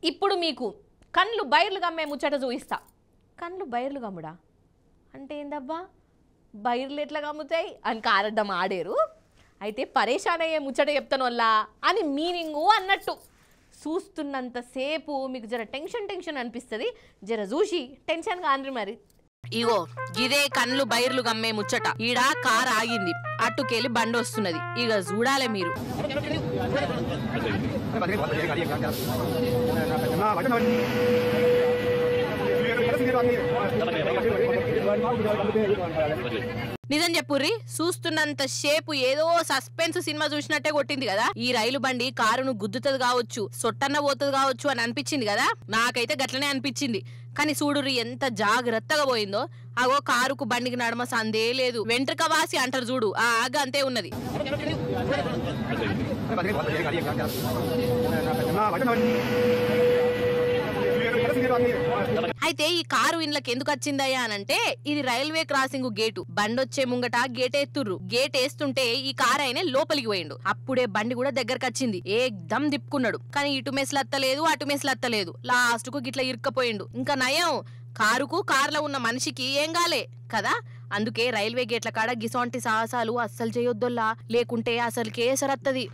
ఇప్పుడు మీకు కళ్ళు బైర్లు గమ్మే ముచ్చట చూయిస్తా. కళ్ళు బైర్లు గమ్ముడా అంటే ఏందబ్బా, బైర్లు ఎట్లా గమ్ముతాయి అని కారడ్డం ఆడేరు. అయితే పరేషాన్ అయ్యే ముచ్చట చెప్తాను వల్ల అని మీనింగు అన్నట్టు. చూస్తున్నంతసేపు మీకు జర టెన్షన్ అనిపిస్తుంది. జర చూసి టెన్షన్ కాండ్రి మరి. ఇగో గిదే కళ్ళు బైర్లు గమ్మే ముచ్చట. ఈడ కార్ ఆగింది, అట్టుకెళ్ళి బండి వస్తున్నది. ఇక చూడాలే మీరు. నిజం చెప్పుర్రి, చూస్తున్నంత షేపు ఏదో సస్పెన్స్ సినిమా చూసినట్టే కొట్టింది కదా. ఈ రైలు బండి కారును గుద్దుతుంది కావచ్చు, సొట్టన్న పోతుంది కావచ్చు అని అనిపించింది కదా. నాకైతే గట్లనే అనిపించింది. కానీ చూడుర్రి ఎంత జాగ్రత్తగా పోయిందో. అగో కారుకు బండికి నడమ సందే లేదు. వెంట్రుక వాసి అంటారు చూడు, ఆ ఆగ అంతే ఉన్నది. అయితే ఈ కారు ఇండ్లకి ఎందుకు వచ్చిందయ్యా అనంటే, ఇది రైల్వే క్రాసింగ్ గేటు. బండి వచ్చే ముంగట గేట్ ఎత్తుర్రు. గేట్ వేస్తుంటే ఈ కారు అయినా లోపలికి పోయిండు. అప్పుడే బండి కూడా దగ్గరకు వచ్చింది. ఏకదం దిప్పుకున్నాడు. కానీ ఇటు మెస్లత్తలేదు, అటు మెస్లత్తలేదు. లాస్ట్ కు గిట్లా ఇరుక్కపోయిండు. ఇంకా నయం, కారుకు కార్లో ఉన్న మనిషికి ఏం కాలే కదా. అందుకే రైల్వే గేట్ల కాడ గిసొంటి సాహసాలు అస్సలు చేయొద్దోల్లా, లేకుంటే అసలు కేసరత్తది.